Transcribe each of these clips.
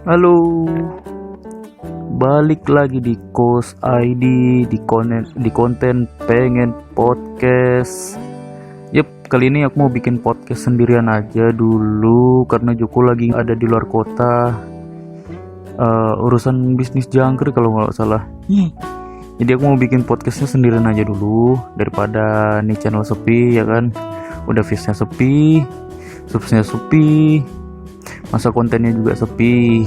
Halo, balik lagi di Kos ID di konten pengen podcast. Kali ini aku mau bikin podcast sendirian aja dulu karena Joko lagi ada di luar kota. Urusan bisnis jangkrik kalau nggak salah. Jadi aku mau bikin podcastnya sendirian aja dulu daripada nih channel sepi ya kan. Udah viewsnya sepi, subsnya sepi, masa kontennya juga sepi.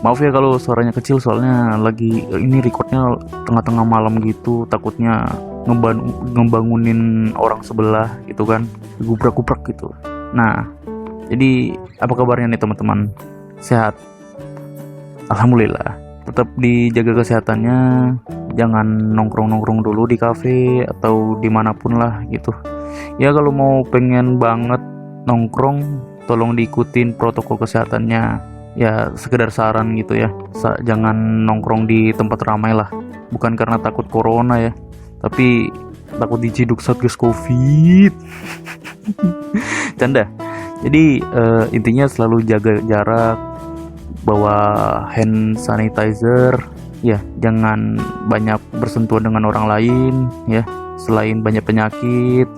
Maaf ya kalau suaranya kecil, soalnya lagi ini recordnya tengah-tengah malam gitu, takutnya ngebangunin orang sebelah gitu kan, gubrak-gubrak gitu. Nah, jadi apa kabarnya nih teman-teman? Sehat? Alhamdulillah. Tetap dijaga kesehatannya, jangan nongkrong-nongkrong dulu di kafe atau dimanapun lah gitu. Ya kalau mau pengen banget nongkrong, tolong diikutin protokol kesehatannya. Ya sekedar saran gitu ya, jangan nongkrong di tempat ramai lah. Bukan karena takut corona ya, tapi takut diciduk satgas covid. Canda. Jadi intinya selalu jaga jarak, bawa hand sanitizer, ya jangan banyak bersentuhan dengan orang lain ya. Selain banyak penyakit,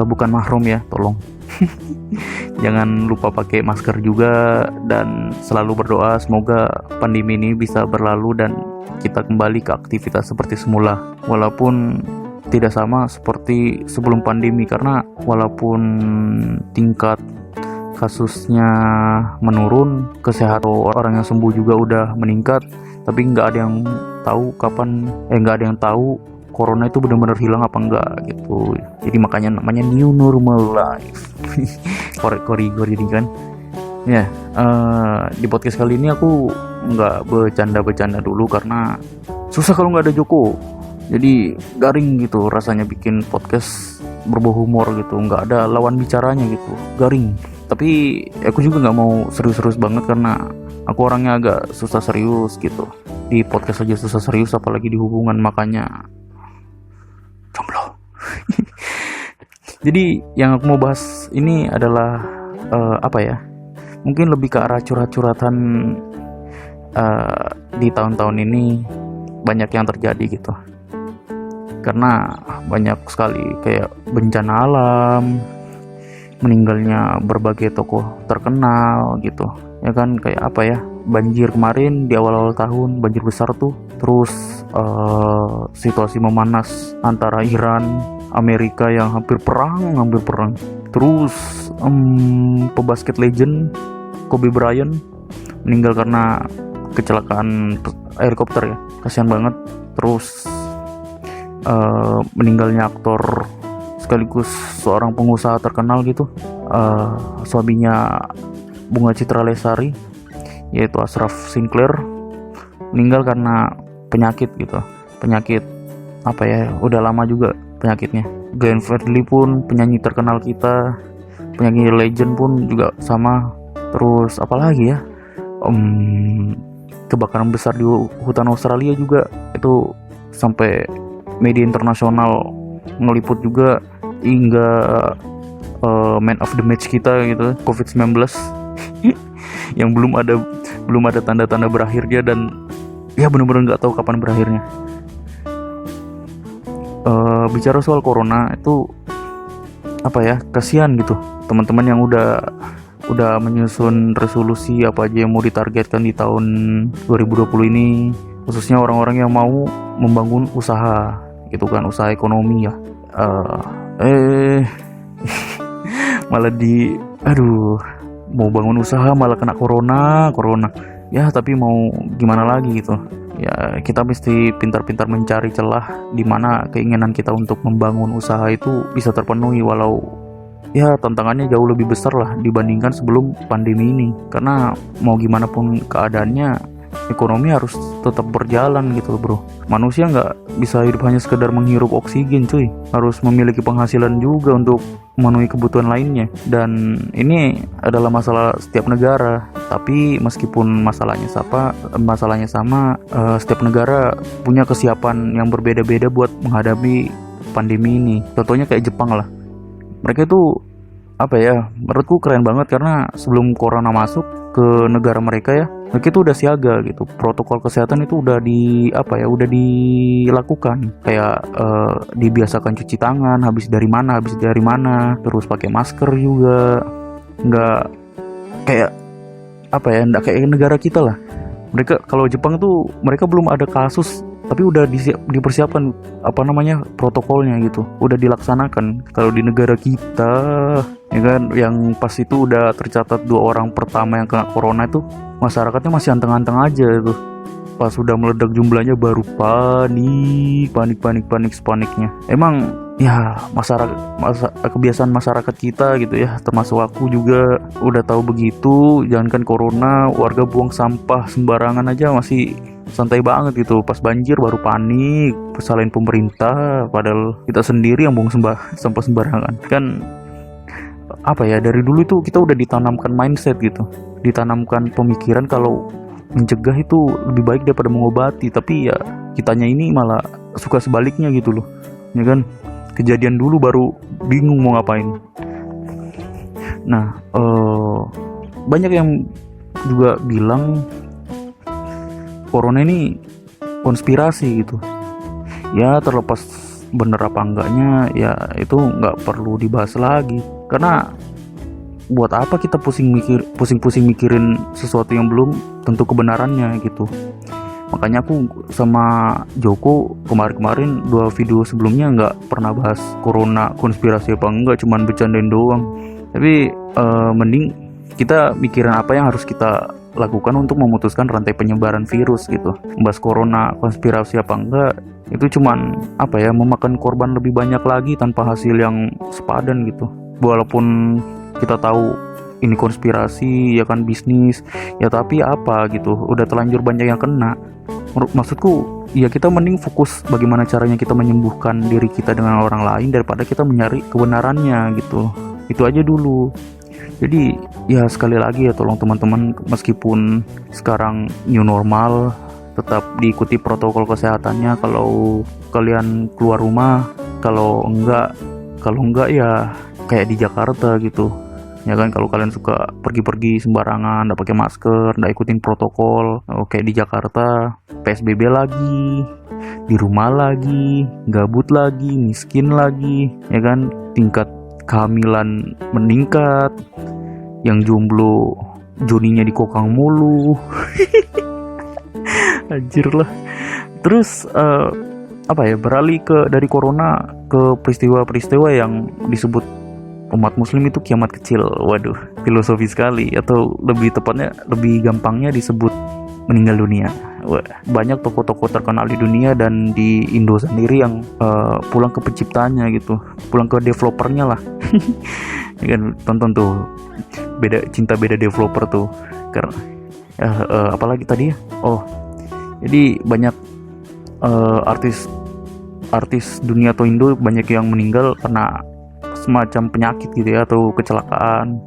bukan mahrum ya, tolong. Jangan lupa pakai masker juga, dan selalu berdoa semoga pandemi ini bisa berlalu dan kita kembali ke aktivitas seperti semula, walaupun tidak sama seperti sebelum pandemi. Karena walaupun tingkat kasusnya menurun, kesehatan orang yang sembuh juga udah meningkat, tapi nggak ada yang tahu nggak ada yang tahu corona itu benar-benar hilang apa enggak gitu. Jadi makanya namanya new normal life. Korek-korek kan ya. Di podcast kali ini aku nggak bercanda dulu karena susah kalau nggak ada Joko. Jadi garing gitu rasanya bikin podcast berbau humor gitu, nggak ada lawan bicaranya gitu, garing. Tapi aku juga nggak mau serius-serius banget karena aku orangnya agak susah serius gitu. Di podcast aja susah serius, apalagi di hubungan, makanya jomblo. Jadi yang aku mau bahas ini adalah mungkin lebih ke arah curhat-curhatan. Di tahun-tahun ini banyak yang terjadi gitu, karena banyak sekali kayak bencana alam, meninggalnya berbagai tokoh terkenal gitu ya kan. Kayak banjir kemarin di awal-awal tahun, banjir besar tuh. Terus situasi memanas antara Iran Amerika yang hampir perang. Terus pebasket legend Kobe Bryant meninggal karena kecelakaan helikopter ya, kasihan banget. Terus meninggalnya aktor sekaligus seorang pengusaha terkenal gitu, suaminya Bunga Citra Lestari, yaitu Ashraf Sinclair, meninggal karena penyakit gitu. Penyakit udah lama juga penyakitnya. Glenn Fredly pun penyanyi terkenal kita, penyanyi legend pun juga sama. Terus apalagi ya, kebakaran besar di hutan Australia juga, itu sampai media internasional ngeliput juga, hingga man of the match kita gitu, COVID-19 yang belum ada tanda-tanda berakhirnya, dan ya benar-benar nggak tahu kapan berakhirnya. Bicara soal corona itu kasihan gitu teman-teman yang udah menyusun resolusi apa aja yang mau ditargetkan di tahun 2020 ini, khususnya orang-orang yang mau membangun usaha gitu kan, usaha ekonomi ya. Malah mau bangun usaha malah kena corona ya. Tapi mau gimana lagi gitu ya, kita mesti pintar-pintar mencari celah di mana keinginan kita untuk membangun usaha itu bisa terpenuhi, walau ya tantangannya jauh lebih besar lah dibandingkan sebelum pandemi ini. Karena mau gimana pun keadaannya, ekonomi harus tetap berjalan gitu bro. Manusia nggak bisa hidup hanya sekedar menghirup oksigen cuy, harus memiliki penghasilan juga untuk memenuhi kebutuhan lainnya. Dan ini adalah masalah setiap negara. Tapi meskipun masalahnya sama, setiap negara punya kesiapan yang berbeda-beda buat menghadapi pandemi ini. Contohnya kayak Jepang lah, mereka tuh apa ya, menurutku keren banget karena sebelum corona masuk ke negara mereka ya, mereka itu udah siaga gitu. Protokol kesehatan itu udah udah dilakukan. Kayak dibiasakan cuci tangan habis dari mana, terus pakai masker juga. Nggak kayak nggak kayak negara kita lah. Mereka kalau Jepang tuh mereka belum ada kasus tapi udah dipersiapkan protokolnya gitu, udah dilaksanakan. Kalau di negara kita ya kan, yang pas itu udah tercatat 2 orang pertama yang kena corona itu, masyarakatnya masih anteng-anteng aja itu. Pas sudah meledak jumlahnya baru paniknya. Emang ya kebiasaan masyarakat kita gitu ya, termasuk aku juga udah tahu begitu. Jangankan corona, warga buang sampah sembarangan aja masih santai banget gitu. Pas banjir baru panik, salahin pemerintah, padahal kita sendiri yang buang sampah sembarangan. Kan dari dulu itu kita udah ditanamkan mindset gitu, ditanamkan pemikiran kalau mencegah itu lebih baik daripada mengobati. Tapi ya kitanya ini malah suka sebaliknya gitu loh, ya kan. Kejadian dulu baru bingung mau ngapain. Nah, banyak yang juga bilang corona ini konspirasi gitu. Ya terlepas bener apa enggaknya, ya itu nggak perlu dibahas lagi. Karena buat apa kita pusing-pusing mikirin sesuatu yang belum tentu kebenarannya gitu. Makanya aku sama Joko kemarin 2 video sebelumnya nggak pernah bahas corona konspirasi apa enggak, cuman bercandain doang. Tapi mending kita mikirin apa yang harus kita lakukan untuk memutuskan rantai penyebaran virus gitu. Bahas corona konspirasi apa enggak itu cuman memakan korban lebih banyak lagi tanpa hasil yang sepadan gitu. Walaupun kita tahu ini konspirasi ya kan, bisnis ya, tapi udah terlanjur banyak yang kena. Maksudku ya kita mending fokus bagaimana caranya kita menyembuhkan diri kita dengan orang lain daripada kita mencari kebenarannya gitu. Itu aja dulu. Jadi ya sekali lagi ya, tolong teman-teman, meskipun sekarang new normal, tetap diikuti protokol kesehatannya kalau kalian keluar rumah. Kalau enggak ya kayak di Jakarta gitu ya kan, kalau kalian suka pergi-pergi sembarangan, nggak pakai masker, nggak ikutin protokol, kayak di Jakarta PSBB lagi, di rumah lagi, gabut lagi, miskin lagi ya kan, tingkat kehamilan meningkat, yang jomblo joninya dikokang mulu. Anjir lah. Terus beralih dari corona ke peristiwa-peristiwa yang disebut umat muslim itu kiamat kecil. Waduh, filosofi sekali, atau lebih tepatnya, lebih gampangnya disebut meninggal dunia. Wah, banyak tokoh-tokoh terkenal di dunia dan di Indo sendiri yang pulang ke penciptanya gitu, pulang ke developernya lah. Ya kan, tonton tuh beda developer tuh. Karena apalagi tadi ya, jadi banyak artis dunia atau Indo banyak yang meninggal karena semacam penyakit gitu ya, atau kecelakaan.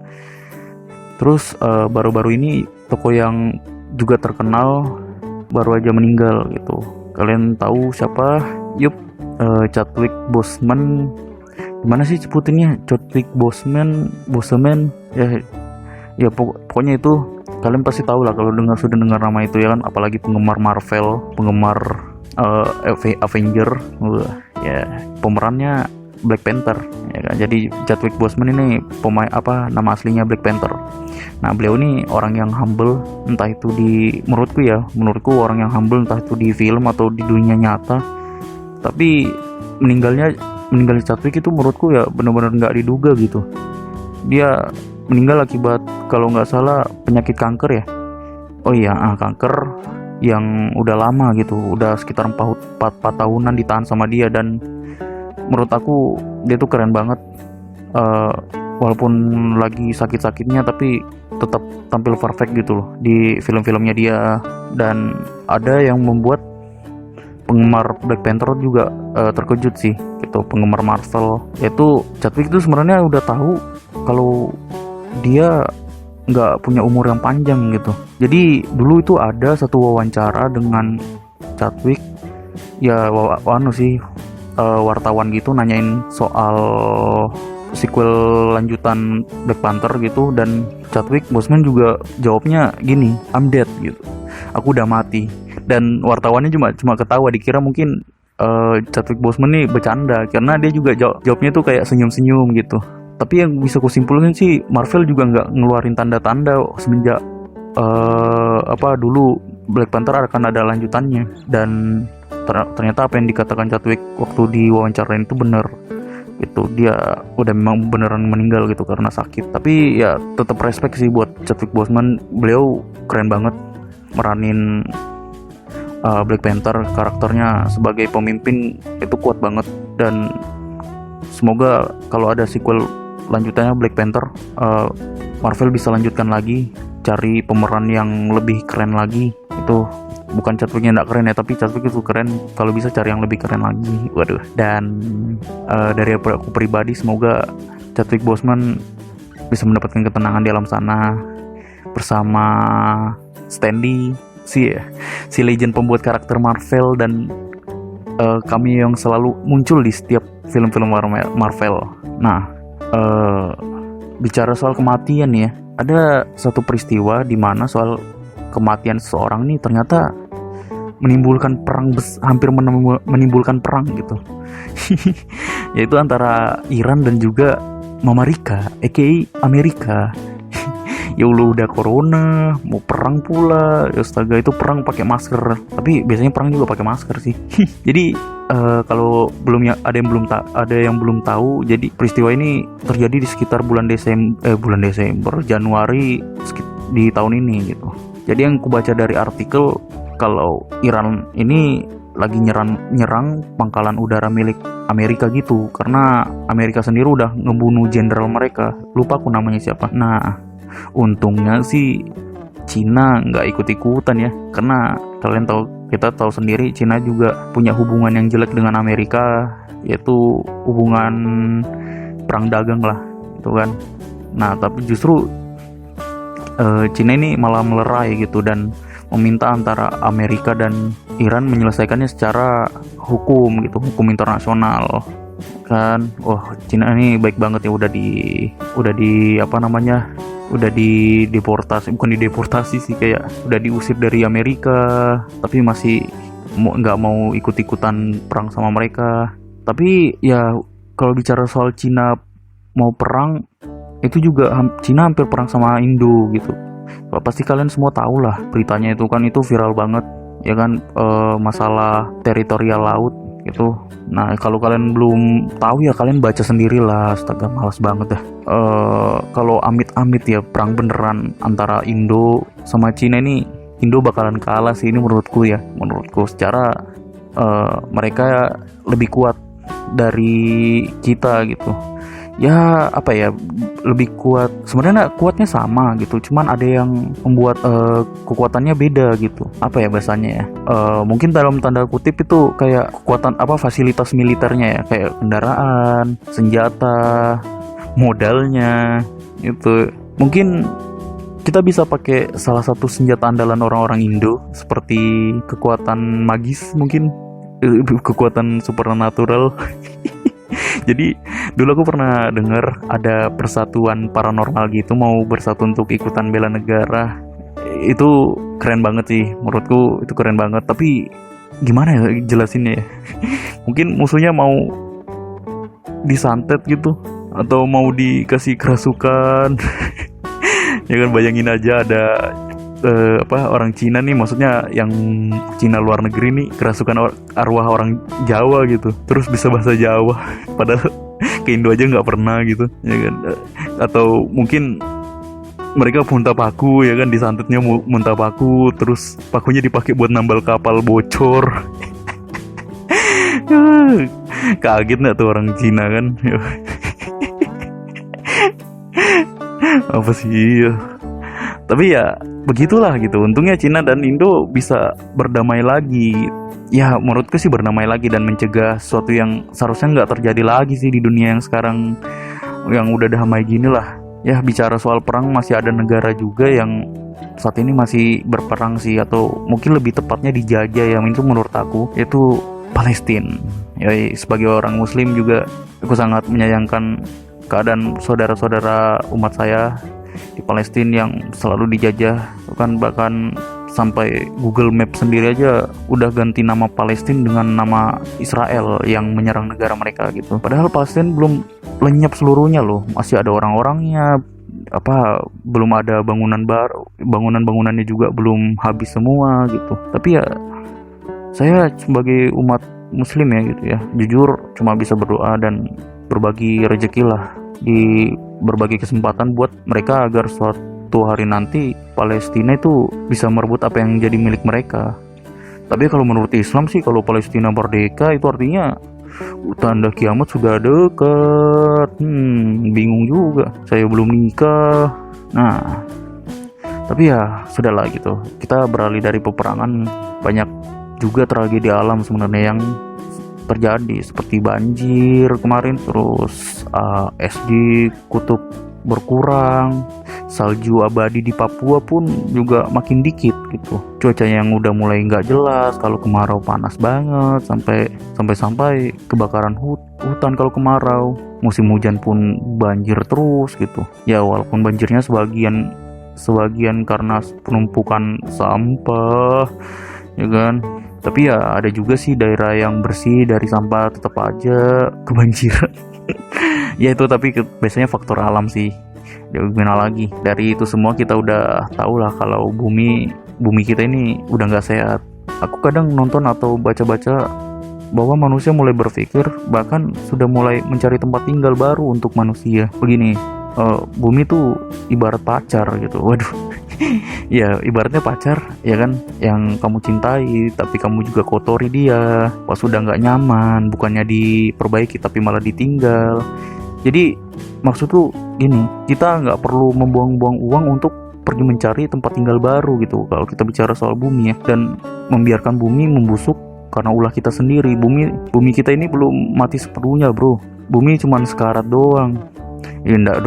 Terus baru-baru ini tokoh yang juga terkenal baru aja meninggal gitu. Kalian tahu siapa? Yup, Chadwick Boseman. Gimana sih sebutinnya? Chadwick Boseman ya pokoknya itu. Kalian pasti tahu lah kalau sudah dengar nama itu ya kan, apalagi penggemar Marvel, penggemar Avenger. Ya pemerannya Black Panther ya kan. Jadi Chadwick Boseman ini nama aslinya Black Panther. Nah, beliau ini orang yang humble, entah itu menurutku orang yang humble, entah itu di film atau di dunia nyata. Tapi meninggalnya Chadwick itu menurutku ya benar-benar nggak diduga gitu. Dia meninggal akibat, kalau nggak salah, penyakit kanker ya. Kanker yang udah lama gitu, udah sekitar 4 tahunan ditahan sama dia. Dan menurut aku dia tuh keren banget, walaupun lagi sakit-sakitnya tapi tetap tampil perfect gitu loh di film-filmnya dia. Dan ada yang membuat penggemar Black Panther juga terkejut sih gitu, penggemar Marvel, yaitu Chadwick itu sebenarnya udah tahu kalau dia nggak punya umur yang panjang gitu. Jadi dulu itu ada satu wawancara dengan Chadwick ya, wartawan gitu nanyain soal sequel lanjutan Black Panther gitu, dan Chadwick Boseman juga jawabnya gini, I'm dead gitu, aku udah mati. Dan wartawannya cuma ketawa, dikira mungkin Chadwick Boseman nih bercanda, karena dia juga jawabnya tuh kayak senyum-senyum gitu. Tapi yang bisa kusimpulkan sih, Marvel juga nggak ngeluarin tanda-tanda semenjak dulu Black Panther akan ada lanjutannya. Dan ternyata apa yang dikatakan Chadwick waktu diwawancarain itu bener gitu, dia udah memang beneran meninggal gitu karena sakit. Tapi ya tetap respect sih buat Chadwick Boseman, beliau keren banget meranin Black Panther, karakternya sebagai pemimpin itu kuat banget. Dan semoga kalau ada sequel lanjutannya Black Panther, Marvel bisa lanjutkan lagi, cari pemeran yang lebih keren lagi. Itu bukan Chadwicknya nggak keren ya, tapi Chadwick itu keren, kalau bisa cari yang lebih keren lagi. Waduh. Dan dari aku pribadi, semoga Chadwick Boseman bisa mendapatkan ketenangan di alam sana bersama Stanley, si legend pembuat karakter Marvel, dan kami yang selalu muncul di setiap film-film Marvel. Nah, bicara soal kematian ya, ada satu peristiwa di mana soal kematian seseorang nih ternyata menimbulkan perang, hampir menimbulkan perang gitu. Yaitu antara Iran dan juga Amerika, aka Amerika. Ya Allah, udah corona, mau perang pula. Astaga, itu perang pakai masker. Tapi biasanya perang juga pakai masker sih. Jadi kalau ada yang belum tahu, jadi peristiwa ini terjadi di sekitar bulan Desember, Januari di tahun ini gitu. Jadi yang kubaca dari artikel, kalau Iran ini lagi nyerang pangkalan udara milik Amerika gitu, karena Amerika sendiri udah ngebunuh jenderal mereka, lupa aku namanya siapa. Nah, untungnya sih Cina nggak ikut-ikutan ya, karena kita tahu sendiri Cina juga punya hubungan yang jelek dengan Amerika, yaitu hubungan perang dagang lah, gitu kan. Nah, tapi justru Cina ini malah melerai gitu dan meminta antara Amerika dan Iran menyelesaikannya secara hukum gitu, hukum internasional kan. Wah, Cina ini baik banget ya, udah dideportasi sih, kayak udah diusir dari Amerika, tapi masih nggak mau ikut-ikutan perang sama mereka. Tapi ya kalau bicara soal Cina mau perang, itu juga Cina hampir perang sama Indo gitu. Pasti kalian semua tahu lah beritanya itu kan, itu viral banget ya kan, masalah teritorial laut gitu. Nah, kalau kalian belum tahu ya kalian baca sendiri lah. Astaga, malas banget dah. Kalau amit-amit ya perang beneran antara Indo sama Cina ini, Indo bakalan kalah sih ini menurutku secara mereka lebih kuat dari kita gitu. Ya apa ya, lebih kuat, sebenarnya kuatnya sama gitu, cuman ada yang membuat kekuatannya beda gitu. Apa ya bahasanya ya, mungkin dalam tanda kutip itu kayak kekuatan fasilitas militernya ya, kayak kendaraan, senjata, modalnya itu. Mungkin kita bisa pakai salah satu senjata andalan orang-orang Indo seperti kekuatan magis, mungkin kekuatan supernatural. Jadi dulu aku pernah dengar ada persatuan paranormal gitu mau bersatu untuk ikutan bela negara. Itu keren banget sih, menurutku itu keren banget. Tapi gimana ya jelasinnya ya? Mungkin musuhnya mau disantet gitu, atau mau dikasih kerasukan. Ya kan, bayangin aja ada orang Cina nih, maksudnya yang Cina luar negeri nih, kerasukan arwah orang Jawa gitu, terus bisa bahasa Jawa, padahal ke Indo aja nggak pernah gitu, ya kan? Atau mungkin mereka muntah paku ya kan, disantetnya muntah paku, terus pakunya dipakai buat nambal kapal bocor. Kaget nggak tuh orang Cina kan? Apa sih ya? Tapi ya begitulah gitu. Untungnya Cina dan Indo bisa berdamai lagi. Ya menurutku sih berdamai lagi dan mencegah sesuatu yang seharusnya nggak terjadi lagi sih di dunia yang sekarang, yang udah damai gini lah. Ya bicara soal perang, masih ada negara juga yang saat ini masih berperang sih, atau mungkin lebih tepatnya dijajah, yang itu menurut aku yaitu Palestina. Ya sebagai orang Muslim juga aku sangat menyayangkan keadaan saudara-saudara umat saya di Palestina yang selalu dijajah. Bahkan sampai Google Map sendiri aja udah ganti nama Palestina dengan nama Israel yang menyerang negara mereka gitu. Padahal Palestina belum lenyap seluruhnya loh, masih ada orang-orangnya, belum ada bangunan baru, bangunannya juga belum habis semua gitu. Tapi ya saya sebagai umat muslim ya gitu ya, jujur cuma bisa berdoa dan berbagi rezeki lah di berbagai kesempatan buat mereka agar suatu hari nanti Palestina itu bisa merebut apa yang jadi milik mereka. Tapi kalau menurut Islam sih, kalau Palestina merdeka itu artinya tanda kiamat sudah dekat. Bingung juga, saya belum nikah. Nah, tapi ya sudahlah gitu, kita beralih dari peperangan. Banyak juga tragedi alam sebenarnya yang terjadi, seperti banjir kemarin, terus es di kutub berkurang, salju abadi di Papua pun juga makin dikit gitu. Cuaca yang udah mulai nggak jelas, kalau kemarau panas banget, sampai kebakaran hutan kalau kemarau. Musim hujan pun banjir terus gitu. Ya walaupun banjirnya sebagian karena penumpukan sampah, ya kan. Tapi ya ada juga sih daerah yang bersih dari sampah tetap aja kebanjiran. Ya itu tapi biasanya faktor alam sih. Ya gimana lagi, dari itu semua kita udah tahu lah kalau bumi kita ini udah nggak sehat. Aku kadang nonton atau baca-baca bahwa manusia mulai berpikir, bahkan sudah mulai mencari tempat tinggal baru untuk manusia. Begini, bumi tuh ibarat pacar gitu. Waduh. Ya ibaratnya pacar ya kan, yang kamu cintai tapi kamu juga kotori dia. Pas sudah nggak nyaman, bukannya diperbaiki tapi malah ditinggal. Jadi maksud tuh gini, kita nggak perlu membuang-buang uang untuk pergi mencari tempat tinggal baru gitu kalau kita bicara soal bumi ya, dan membiarkan bumi membusuk karena ulah kita sendiri. Bumi kita ini belum mati sepenuhnya bro. Bumi cuma sekarat doang. Ya enggak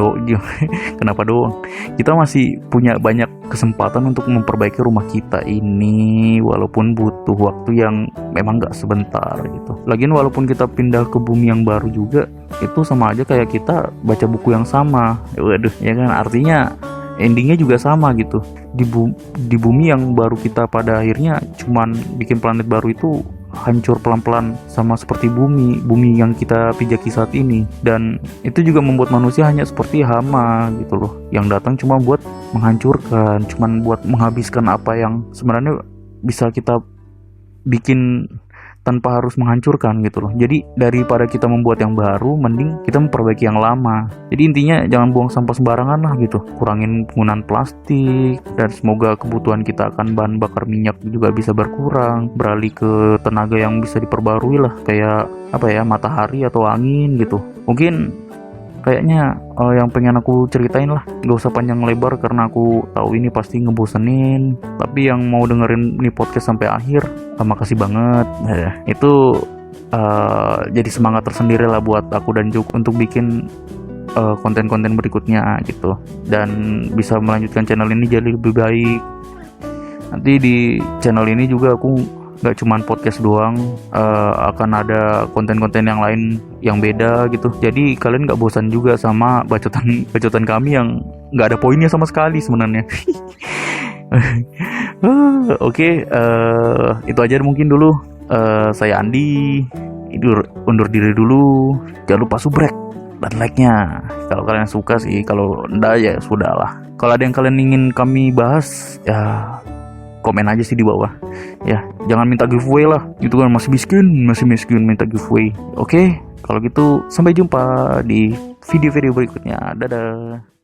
kenapa doang? Kita masih punya banyak kesempatan untuk memperbaiki rumah kita ini, walaupun butuh waktu yang memang gak sebentar gitu. Lagian walaupun kita pindah ke bumi yang baru juga, itu sama aja kayak kita baca buku yang sama. Waduh, ya kan, artinya endingnya juga sama gitu. Di bumi yang baru kita pada akhirnya cuman bikin planet baru itu hancur pelan-pelan sama seperti bumi yang kita pijaki saat ini. Dan itu juga membuat manusia hanya seperti hama gitu loh, yang datang cuma buat menghancurkan, cuma buat menghabiskan apa yang sebenarnya bisa kita bikin tanpa harus menghancurkan gitu loh. Jadi daripada kita membuat yang baru, mending kita memperbaiki yang lama. Jadi intinya jangan buang sampah sembarangan lah gitu, kurangin penggunaan plastik, dan semoga kebutuhan kita akan bahan bakar minyak juga bisa berkurang, beralih ke tenaga yang bisa diperbarui lah, kayak matahari atau angin gitu. Mungkin kayaknya yang pengen aku ceritain lah, gak usah panjang lebar karena aku tahu ini pasti ngebosenin. Tapi yang mau dengerin ini podcast sampai akhir, makasih banget. Itu jadi semangat tersendiri lah buat aku dan Juk untuk bikin konten-konten berikutnya gitu, dan bisa melanjutkan channel ini jadi lebih baik. Nanti di channel ini juga aku gak cuman podcast doang, akan ada konten-konten yang lain yang beda gitu. Jadi kalian gak bosan juga sama bacotan kami yang gak ada poinnya sama sekali sebenarnya. Oke, itu aja mungkin dulu. Saya Andi, undur diri dulu. Jangan lupa subrek dan like-nya kalau kalian suka sih. Kalau enggak ya sudahlah. Kalau ada yang kalian ingin kami bahas, ya komen aja sih di bawah ya. Jangan minta giveaway lah, itu kan masih miskin minta giveaway. Oke, kalau gitu sampai jumpa di video-video berikutnya. Dadah.